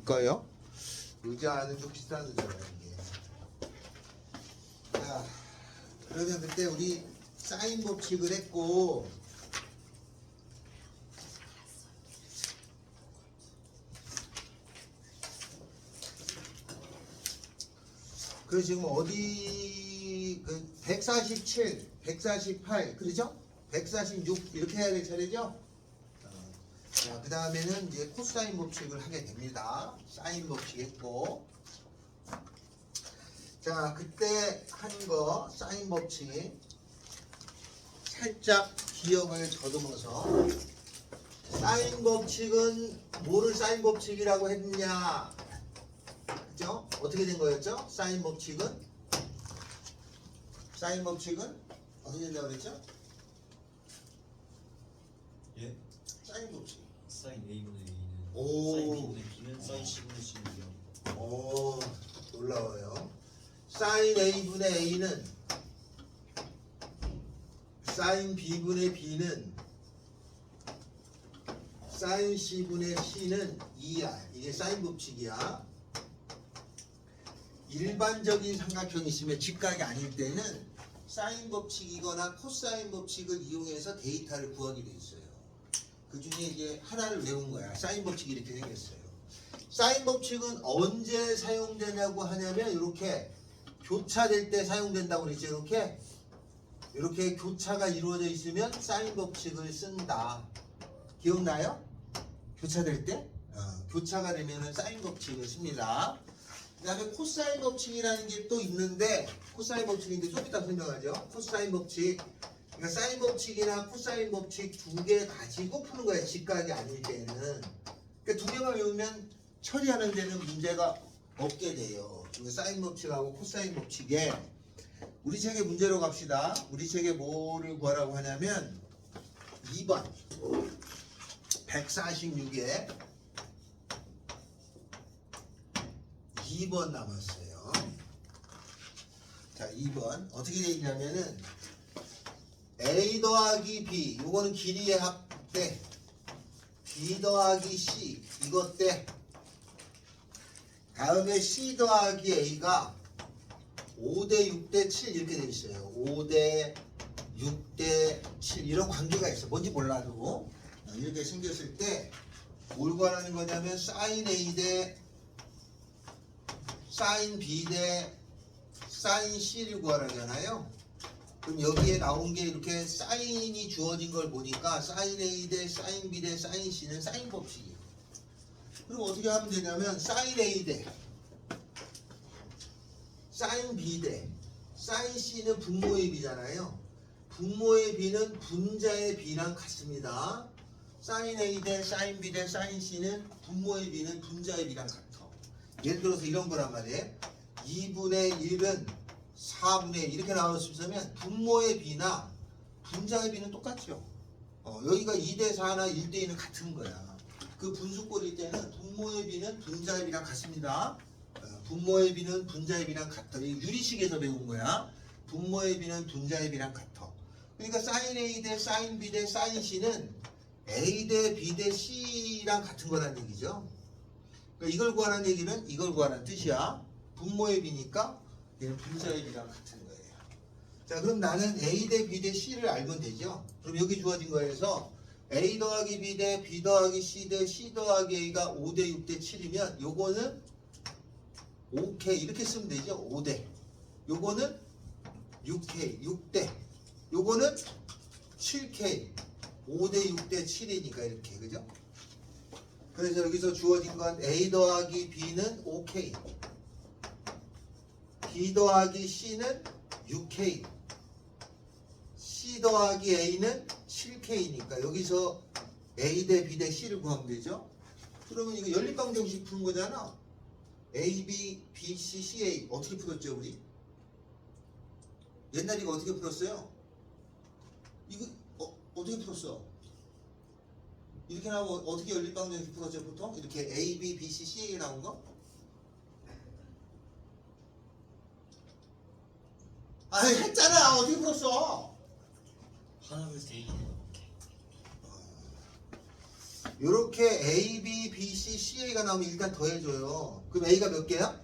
거예요. 의자는 좀 비싼 의자예요 이게. 자, 그러면 그때 우리 사인 법칙을 했고, 그 지금 어디 그 147, 148 그러죠? 146 이렇게 해야 될 차례죠? 자, 그 다음에는 이제 코사인 법칙을 하게 됩니다. 사인 법칙 했고, 자, 그때 한 거 사인 법칙 살짝 기억을 더듬어서, 사인 법칙은 뭐를 사인 법칙이라고 했냐? 그죠? 어떻게 된 거였죠? 사인 법칙은 어떻게 된다고 그랬죠? 예? 사인 법칙. 사인 A분의 A는 오. 사인 B분의 B는 사인 C분의 C는 오, 놀라워요. 사인 A분의 A는 사인 B분의 B는 사인 C분의 C는 2R. 이게 사인 법칙이야. 일반적인 삼각형이 있으면 직각이 아닐 때는 사인 법칙이거나 코사인 법칙을 이용해서 데이터를 구하게 돼 있어요. 그 중에 이제 하나를 외운 거야. 사인 법칙이 이렇게 생겼어요. 사인 법칙은 언제 사용되냐고 하냐면 이렇게 교차될 때 사용된다고 그랬죠. 이렇게 교차가 이루어져 있으면 사인 법칙을 쓴다. 기억나요? 교차될 때? 교차가 되면은 사인 법칙을 씁니다. 그 다음에 코사인 법칙이라는 게 또 있는데, 코사인 법칙인데 좀 이따 설명하죠. 코사인 법칙. 그러니까 사인 법칙이나 코사인 법칙 두 개 가지고 푸는 거예요. 직각이 아닐 때는. 그러니까 두 개만 외우면 처리하는 데는 문제가 없게 돼요. 사인 법칙하고 코사인 법칙에 우리 책의 문제로 갑시다. 우리 책에 뭐를 구하라고 하냐면 2번 146에 2번 남았어요. 자, 2번 어떻게 되어 있냐면은 A 더하기 B, 요거는 길이의 합대, B 더하기 C, 이것 대, 다음에 C 더하기 A가 5대 6대 7 이렇게 되어 있어요. 5대 6대 7 이런 관계가 있어. 뭔지 몰라도 이렇게 생겼을 때 뭘 구하라는 거냐면 사인 A 대 사인 B 대 사인 C를 구하라잖아요. 그럼 여기에 나온 게 이렇게 사인이 주어진 걸 보니까 사인 A 대 사인 B 대 사인 C는 사인 법칙이에요. 그럼 어떻게 하면 되냐면 사인 A 대 사인 B 대 사인 C는 분모의 B잖아요. 분모의 B는 분자의 B랑 같습니다. 사인 A 대 사인 B 대 사인 C는 분모의 B는 분자의 B랑 같아. 예를 들어서 이런 거란 말이에요. 2분의 1은 4분의 1 이렇게 나왔으면 분모의 B나 분자의 B는 똑같죠. 여기가 2대 4나 1대 2는 같은 거야. 그 분수꼴일 때는 분모의 B는 분자의 B랑 같습니다. 분모의 B는 분자의 B랑 같아. 이 유리식에서 배운 거야. 분모의 B는 분자의 B랑 같아. 그러니까 사인 A 대 사인 B 대 사인 C는 A 대 B 대 C랑 같은 거란 얘기죠. 그러니까 이걸 구하라는 얘기는 이걸 구하라는 뜻이야. 분모의 B니까 얘는 분자의 B랑 같은 거예요. 자, 그럼 나는 A 대 B 대 C를 알면 되죠. 그럼 여기 주어진 거에서 A 더하기 B 대 B 더하기 C 대 C 더하기 A가 5대 6대 7이면 요거는 5K 이렇게 쓰면 되죠. 5대. 요거는 6K 6대. 요거는 7K 5대 6대 7이니까 이렇게 그죠? 그래서 여기서 주어진 건 A 더하기 B는 5K, B 더하기 C는 6K, C 더하기 A는 7K니까 여기서 A 대 B 대 C를 구하면 되죠? 그러면 이거 연립방정식 푸는 거잖아. A, B, B, C, C, A 어떻게 풀었죠 우리? 옛날 이거 어떻게 풀었어요? 이거 어떻게 풀었어? 이렇게 나오면 어떻게 연립방정식 풀었죠 보통? 이렇게 A, B, B, C, C, A 나온 거? 아니 했잖아. 어떻게 풀었어? 하나 둘셋 요렇게 A, B, B, C, CA가 나오면 일단 더해줘요. 그럼 A가 몇 개야?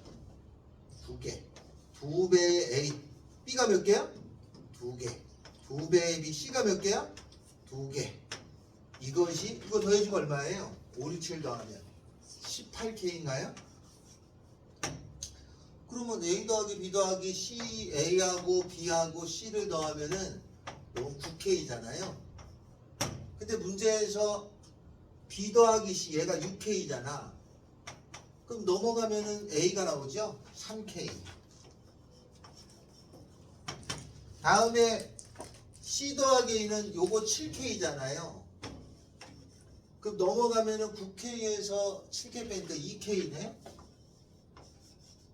2개. 2배의 A. B가 몇 개야? 2개. 2배의 B. C가 몇 개야? 2개. 이거 더해주고 얼마예요? 5, 6, 7 더하면 18K인가요? 그러면 A 더하기 B 더하기 C, A하고 B하고 C를 더하면은 이건 9K잖아요. 근데 문제에서 B 더하기 C 얘가 6K잖아. 그럼 넘어가면은 A가 나오죠? 3K. 다음에 C 더하기 A는 요거 7K잖아요. 그럼 넘어가면은 9K에서 7K 빼니까 2K네.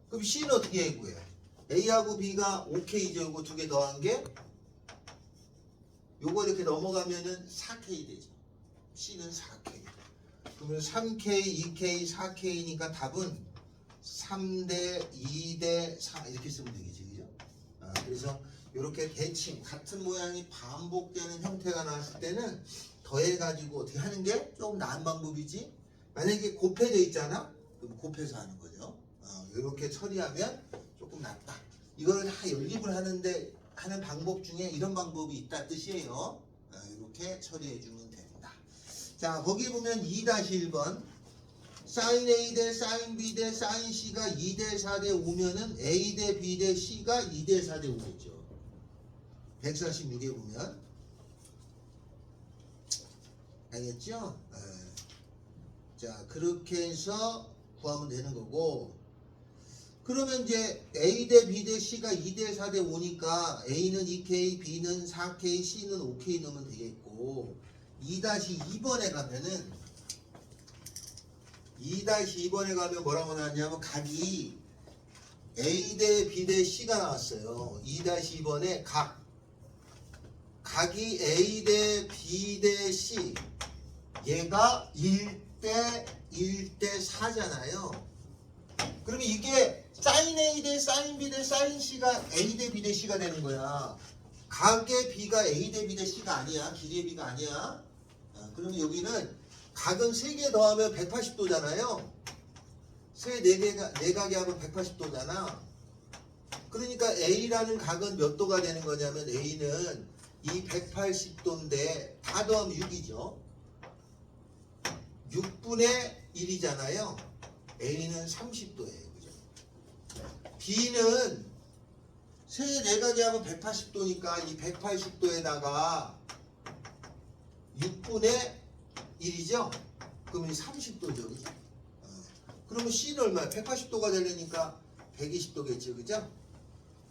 그럼 C는 어떻게 구해? A하고 B가 5K죠. 요거 두 개 더한 게 요거 이렇게 넘어가면은 4K 되죠. C는 4K. 그러면 3K, 2K, 4K니까 답은 3대 2대 4 이렇게 쓰면 되겠지. 그죠? 그래서 이렇게 대칭 같은 모양이 반복되는 형태가 나왔을 때는 더해가지고 어떻게 하는 게 조금 나은 방법이지. 만약에 곱해져 있잖아. 그럼 곱해서 하는 거죠. 이렇게 처리하면 조금 낫다. 이걸 다 연립을 하는 방법 중에 이런 방법이 있다 뜻이에요. 이렇게 처리해 주면 됩니다. 자, 거기 보면 2-1번 sin A 대 sin B 대 sin C가 2대 4대 5면은 A 대 B 대 C가 2대 4대 5겠죠. 146에 보면 알겠죠? 자, 그렇게 해서 구하면 되는 거고, 그러면 이제 A 대 B 대 C가 2대 4대 5니까 A는 2K, B는 4K, C는 5K 넣으면 되겠고, 2-2번에 가면은 2-2번에 가면 뭐라고 나왔냐면 각이 A 대 B 대 C가 나왔어요. 2-2번에 각이 A 대 B 대 C 얘가 1대 4잖아요. 그러면 이게 sin A 대 sin B 대 sin C가 A 대 B 대 C가 되는 거야. 각의 B가 A 대 B 대 C가 아니야. 길이의 B가 아니야. 그러면 여기는 각은 3개 더하면 180도잖아요. 네 각이 하면 180도잖아. 그러니까 A라는 각은 몇 도가 되는 거냐면 A는 이 180도인데 다 더하면 6이죠. 6분의 1이잖아요. A는 30도예요. 그죠? B는 세 내각이 하면 180도니까 이 180도에다가 6분의 1이죠? 그러면 30도죠. 그죠? 그러면 C는 얼마야? 180도가 되려니까 120도겠죠. 그죠?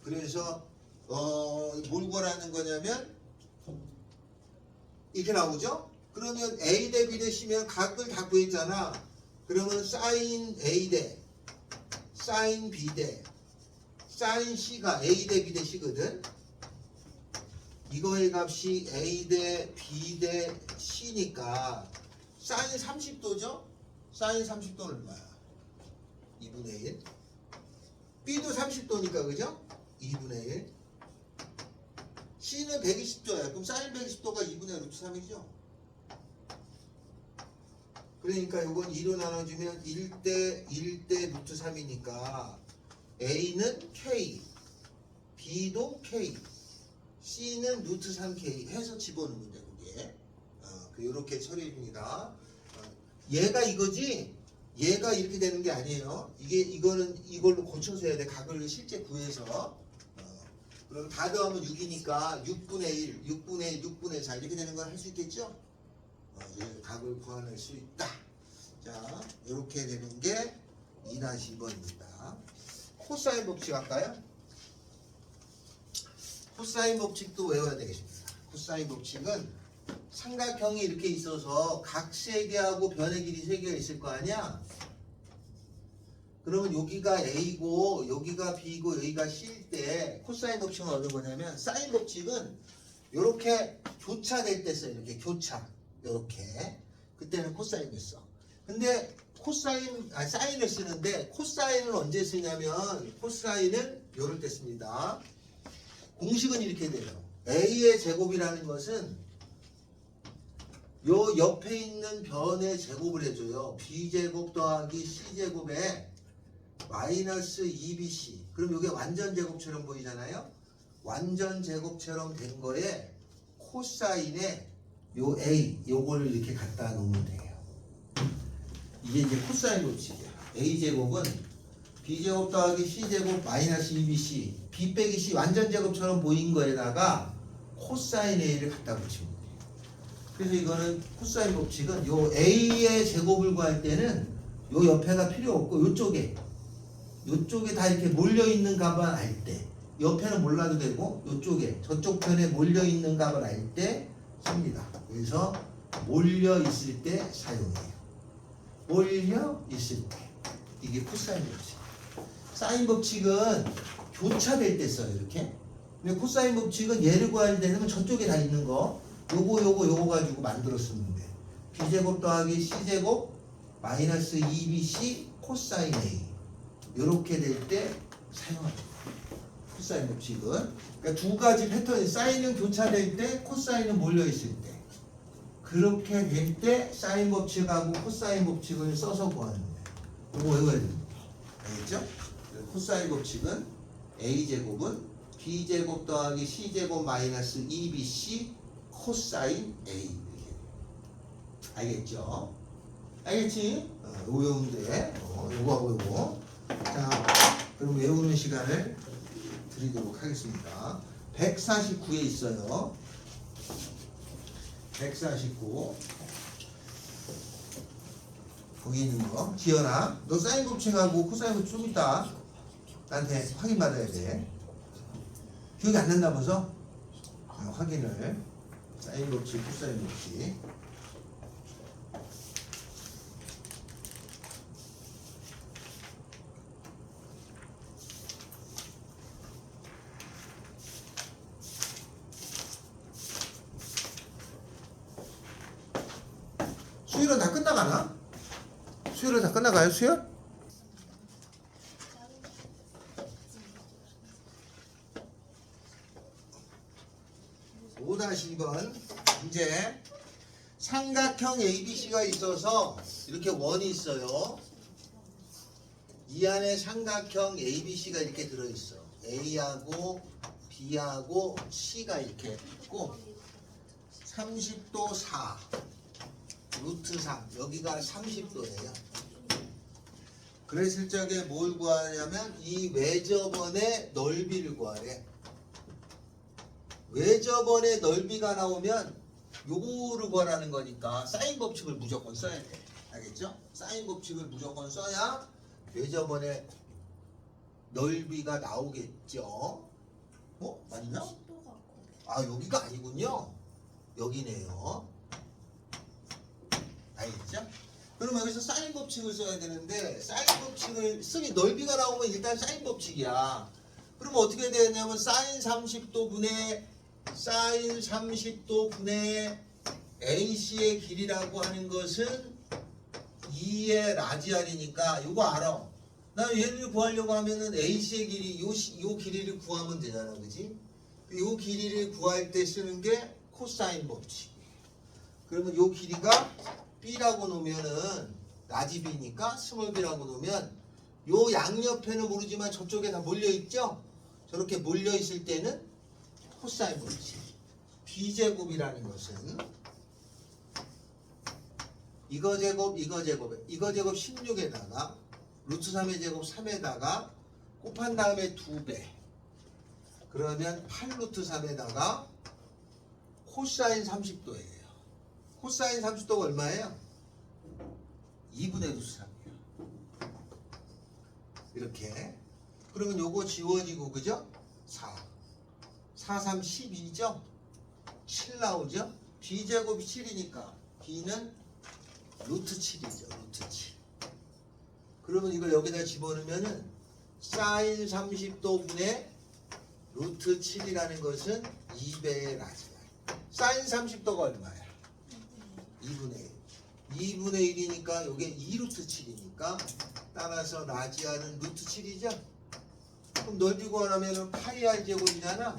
그래서 뭘 구하라는 거냐면 이렇게 나오죠? 그러면 A 대 B 대 C면 각을 다 구했잖아. 그러면 sin A 대 sin B 대 sin C가 A 대 B 대 C거든. 이거의 값이 A 대 B 대 C니까 sin 30도죠? sin 30도는 얼마야? 2분의 1. B도 30도니까 그죠? 2분의 1. C는 120도야. 그럼 sin 120도가 2분의 루트 3이죠? 그러니까 이건 2로 나눠주면 1대 루트 3이니까 A는 K, B도 K, C는 루트 3K 해서 집어넣으면 돼. 그게 이렇게 처리해 줍니다. 얘가 이거지 얘가 이렇게 되는 게 아니에요. 이거는 이걸로 고쳐서 해야 돼. 각을 실제 구해서. 그럼 다 더하면 6이니까 6분의 1, 6분의 4 이렇게 되는 걸 할 수 있겠죠? 각을 구해낼 수 있다. 자, 이렇게 되는 게 2-2번입니다. 코사인 법칙 할까요? 코사인 법칙도 외워야 되겠습니다. 코사인 법칙은 삼각형이 이렇게 있어서 각 3개하고 변의 길이 3개가 있을 거 아니야? 그러면 여기가 A고 여기가 B고 여기가 C일 때 코사인 법칙은 어느 거냐면 사인 법칙은 이렇게 교차될 때 써요. 이렇게 교차. 이렇게. 그때는 코사인을 써. 근데 사인을 쓰는데 코사인을 언제 쓰냐면 코사인은 이럴 때 씁니다. 공식은 이렇게 돼요. A의 제곱이라는 것은 요 옆에 있는 변의 제곱을 해줘요. b제곱 더하기 c제곱에 마이너스 2bc. 그럼 이게 완전 제곱처럼 보이잖아요. 완전 제곱처럼 된 거에 코사인에 요 a 요거를 이렇게 갖다 놓으면 돼요. 이게 이제 코사인 법칙이야. a제곱은 b제곱 더하기 c제곱 마이너스 2bc b 빼기 c 완전 제곱처럼 보인 거에다가 코사인 a를 갖다 붙이면 돼요. 그래서 이거는 코사인 법칙은 요 a의 제곱을 구할 때는 요 옆에가 필요 없고 요쪽에 다 이렇게 몰려 있는 값을 알 때, 옆에는 몰라도 되고 요쪽에 저쪽 편에 몰려 있는 값을 알 때 씁니다. 그래서 몰려 있을 때 사용해요. 몰려 있을 때 이게 코사인 법칙. 사인 법칙은 교차될 때 써요. 이렇게. 근데 코사인 법칙은 얘를 구할 때는 저쪽에 다 있는 거 요거 가지고 만들어 쓰면 돼. b제곱 더하기 c제곱 마이너스 2bc 코사인 a 요렇게 될 때 사용하죠. 코사인 법칙은. 그러니까 두 가지 패턴이 사인은 교차될 때 코사인은 몰려있을 때 그렇게 될 때 사인 법칙하고 코사인 법칙을 써서 구하는 거예요. 이거 외워야 됩니다. 알겠죠? 코사인 법칙은 a제곱은 b제곱 더하기 c제곱 마이너스 2bc 코사인 a. 알겠죠? 알겠지? 이거 외우면 돼. 요거하고 요거. 자, 그럼 외우는 시간을 드리도록 하겠습니다. 149에 있어요. 149. 거기 있는 거. 지연아, 너 사인 법칙하고 코사인 법칙 좀 있다. 나한테 확인받아야 돼. 기억이 안 난다 벌써? 확인을. 사인 법칙, 코사인 법칙. 수요일은 다 끝나가나? 수요일은 다 끝나가요, 수요일? (5-2번) 이제 삼각형 ABC가 있어서 이렇게 원이 있어요. 이 안에 삼각형 ABC가 이렇게 들어있어. A하고 B하고 C가 이렇게 있고 30도 4 루트 3 여기가 30도예요. 그랬을 적에 뭘 구하냐면 이 외접원의 넓이를 구하래. 외접원의 넓이가 나오면 요거를 구하라는 거니까 사인 법칙을 무조건 써야 돼. 알겠죠? 사인 법칙을 무조건 써야 외접원의 넓이가 나오겠죠. 맞나? 아, 여기가 아니군요. 여기네요. 알겠죠? 그러면 여기서 사인 법칙을 써야 되는데 사인 법칙을 쓰기 넓이가 나오면 일단 사인 법칙이야. 그러면 어떻게 되냐면 사인 30도 분의 AC의 길이라고 하는 것은 2의 라지알이니까 이거 알아. 나 얘를 구하려고 하면은 AC의 길이 요 길이를 구하면 되잖아, 그지? 요 길이를 구할 때 쓰는 게 코사인 법칙. 그러면 요 길이가 B라고 놓으면은 라지 B니까 스몰 B라고 놓으면 요 양옆에는 모르지만 저쪽에 다 몰려 있죠? 저렇게 몰려 있을 때는 코사인 법칙. B제곱이라는 것은 이거 제곱 16에다가 루트 3의 제곱 3에다가 곱한 다음에 2배. 그러면 8루트 3에다가 코사인 30도예요. 코사인 30도가 얼마예요? 2분의 루트 3이에요. 이렇게. 그러면 요거 지워지고, 그죠? 4. 4, 3, 12죠? 7 나오죠? B제곱이 7이니까 B는 루트 7이죠. 루트 7. 그러면 이걸 여기다 집어넣으면은 사인 30도 분의 루트 7이라는 것은 2배의 라지알. 사인 30도가 얼마야? 2분의 1. 2분의 1이니까 이게 2루트 7이니까 따라서 라지알은 루트 7이죠? 그럼 넓이 구하려면 파이 r 제곱이잖아.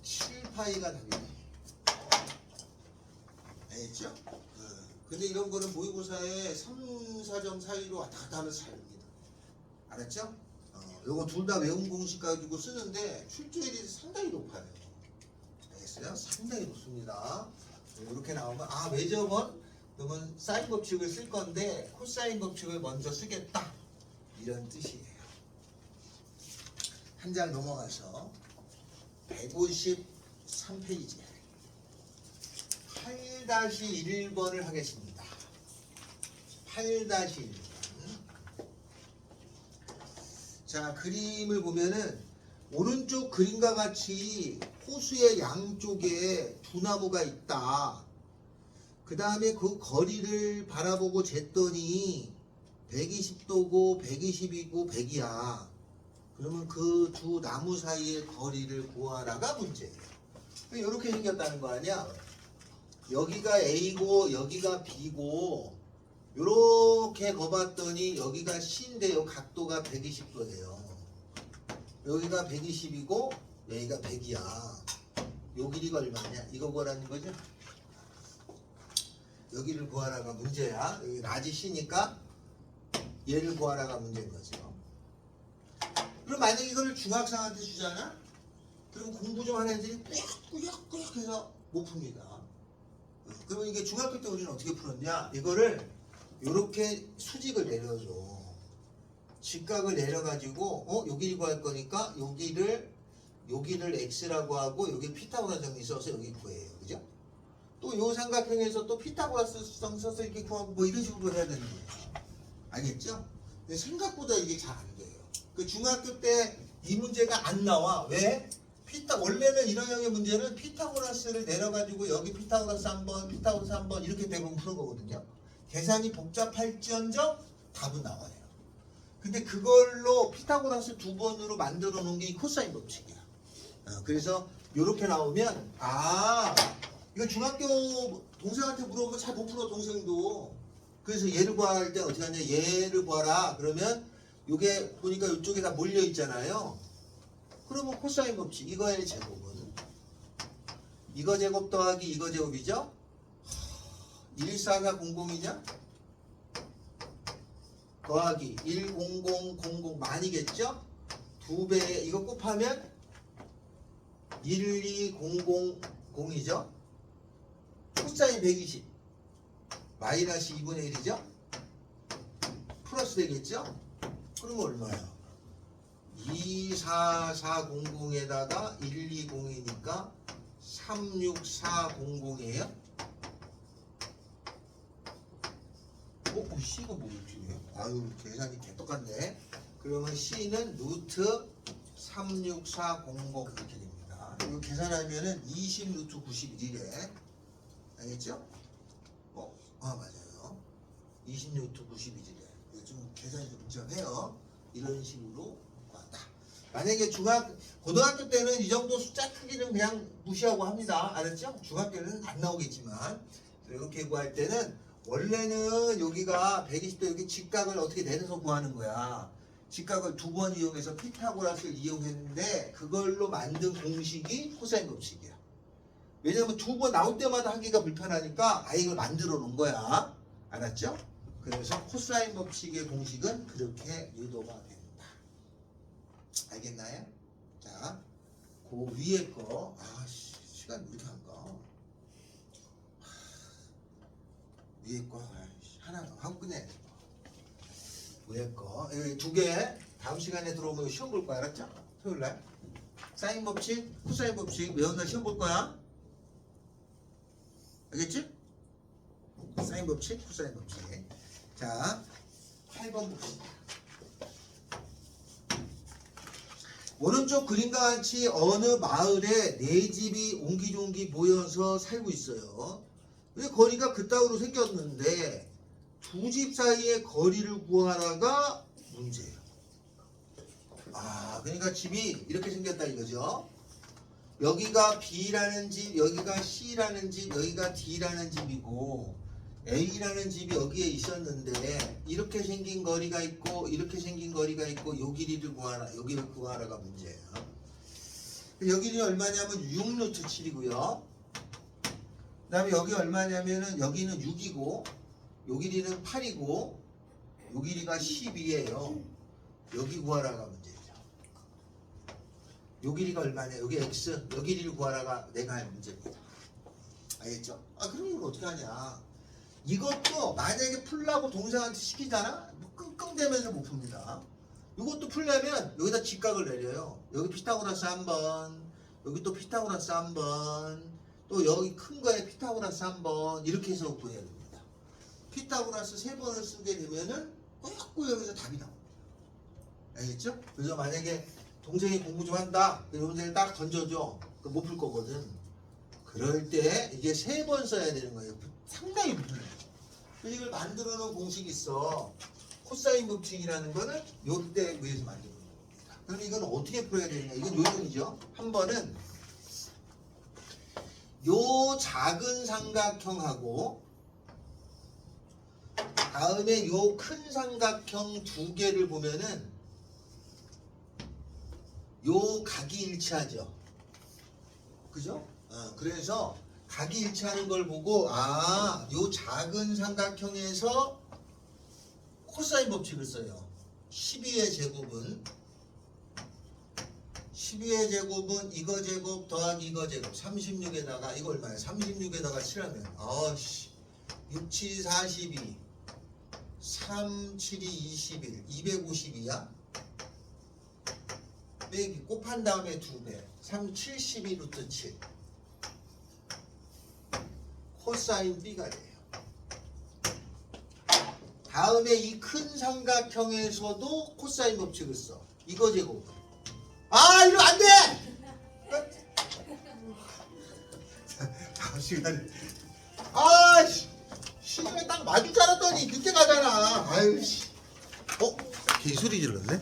7파이가 답이네. 알겠죠? 근데 이런 거는 모의고사에 3, 4점 사이로 왔다 갔다 하면서 잘합니다. 알았죠? 요거 둘 다 외운 공식 가지고 쓰는데 출제율이 상당히 높아요. 알겠어요? 상당히 높습니다. 이렇게 나오면 외접은 그러면 사인 법칙을 쓸 건데 코사인 법칙을 먼저 쓰겠다 이런 뜻이에요. 한 장 넘어가서 153페이지 8-1번을 하겠습니다. 8-1번. 자, 그림을 보면은 오른쪽 그림과 같이 호수의 양쪽에 두 나무가 있다. 그 다음에 그 거리를 바라보고 쟀더니 120도고 120이고 100이야. 그러면 그 두 나무 사이의 거리를 구하라가 문제예요. 이렇게 생겼다는 거 아니야? 여기가 A고 여기가 B고 요렇게 거봤더니 여기가 C인데요. 각도가 120도예요. 여기가 120이고 여기가 100이야. 요 길이가 얼마냐? 이거 구하라는 거죠? 여기를 구하라가 문제야. 여기 라지 C니까 얘를 구하라가 문제인 거죠. 그럼 만약에 이걸 중학생한테 주잖아? 그럼 공부 좀 하는 애들이 꾸역꾸역 해서 못 풉니다. 그러면 이게 중학교 때 우리는 어떻게 풀었냐? 이거를 요렇게 수직을 내려줘. 직각을 내려가지고 여기를 구할 거니까 여기를 x라고 하고 여기 피타고라스 정리 써서 여기 구해요. 그죠? 또 요 삼각형에서 또 피타고라스 수성 써서 이렇게 구하고 뭐 이런 식으로 해야 되는 거예요. 알겠죠? 근데 생각보다 이게 잘 안 돼요. 그 중학교 때 이 문제가 안 나와. 왜? 원래는 이런 형의 문제는 피타고라스를 내려가지고 여기 피타고라스 한번 피타고라스 한번 이렇게 대부분 푸는 거거든요. 계산이 복잡할지언정 답은 나와요. 근데 그걸로 피타고라스 두 번으로 만들어 놓은 게 이 코사인 법칙이야. 그래서 이렇게 나오면 이거 중학교 동생한테 물어보면 잘 못 풀어 동생도. 그래서 얘를 구할 때 어떻게 하냐? 얘를 구하라. 그러면 이게 보니까 이쪽에 다 몰려 있잖아요. 그러면 코사인 법칙 이거의 제곱은 이거 제곱 더하기 이거 제곱이죠? 14400이냐? 더하기 10000 만이겠죠? 2배 이거 곱하면 12000이죠? 코사인 120 마이너스 2분의 1이죠? 플러스 되겠죠? 그러면 얼마야? 24400에다가 120이니까 36400이에요? C가 뭐였지? 아유 계산이 개똑같네. 그러면 C는 루트 36400 이렇게 됩니다. 이거 계산하면은 20 루트 91이래. 알겠죠? 맞아요. 20 루트 91이래. 이거 좀 계산이 좀 복잡해요. 이런 식으로 왔다. 만약에 고등학교 때는 이 정도 숫자 크기는 그냥 무시하고 합니다. 알았죠? 중학교는 안 나오겠지만 이렇게 구할 때는 원래는 여기가 120도 여기 직각을 어떻게 내려서 구하는 거야. 직각을 두 번 이용해서 피타고라스를 이용했는데 그걸로 만든 공식이 코사인 법칙이야. 왜냐면 두 번 나올 때마다 하기가 불편하니까 이걸 만들어 놓은 거야. 알았죠? 그래서 코사인 법칙의 공식은 그렇게 유도가 됩니다. 알겠나요? 자, 그 위에 거 시간 왜 이렇게 안 가? 위에 거 하나 하고 끝내. 위에 거 여기 두 개 다음 시간에 들어오면 시험 볼 거야. 알았죠? 토요일날 사인 법칙, 코사인 법칙 외운다 시험 볼 거야. 알겠지? 사인 법칙, 코사인 법칙. 자, 8번 봅시다. 오른쪽 그림과 같이 어느 마을에 네 집이 옹기종기 모여서 살고 있어요. 왜 거리가 그따위로 생겼는데 두 집 사이의 거리를 구하라가 문제예요. 그러니까 집이 이렇게 생겼다 이거죠. 여기가 B라는 집, 여기가 C라는 집, 여기가 D라는 집이고 A라는 집이 여기에 있었는데 이렇게 생긴 거리가 있고 이렇게 생긴 거리가 있고 요 길이를 구하라, 여기를 구하라가 문제예요. 여기는 얼마냐면 6루트 7이고요. 그 다음에 여기 얼마냐면은 여기는 6이고 요 길이는 8이고 요 길이가 12예요. 여기 구하라가 문제죠. 요 길이가 얼마냐? 여기 x, 요 길이를 구하라가 내가 할 문제입니다. 알겠죠? 아 그럼 이걸 어떻게 하냐? 이것도 만약에 풀라고 동생한테 시키잖아? 뭐 끙끙대면서 못 풉니다. 이것도 풀려면 여기다 직각을 내려요. 여기 피타고라스 한 번, 여기 또 피타고라스 한 번, 또 여기 큰 거에 피타고라스 한 번 이렇게 해서 구해야 됩니다. 피타고라스 3번을 쓰게 되면은 꼭 여기서 답이 나옵니다. 알겠죠? 그래서 만약에 동생이 공부 좀 한다. 그럼 동생을 딱 던져줘. 못 풀 거거든. 그럴 때 이게 3번 써야 되는 거예요. 상당히 불편해요. 그래서 이걸 만들어 놓은 공식이 있어. 코사인 법칙이라는 거는 요때 위해서 만들어 놓은 겁니다. 그럼 이건 어떻게 풀어야 되느냐? 이건 요령이죠. 한 번은 요 작은 삼각형하고 다음에 요 큰 삼각형 두 개를 보면은 요 각이 일치하죠. 그죠? 그래서 각이 일치하는 걸 보고 요 작은 삼각형에서 코사인 법칙을 써요. 12의 제곱은 이거 제곱 더하기 이거 제곱 36에다가 이거 얼마야? 36에다가 7하면 6, 7, 42 3, 7, 21 252야? 빼기 곱한 다음에 2배 3, 72 루트 7 코사인 B가 돼요. 다음에 이 큰 삼각형에서도 코사인 법칙을 써. 이거 제곱. 이러면 안 돼! 다음 시간에. 시간에 딱 맞을 줄 알았더니 늦게 가잖아. 개소리 질렀네?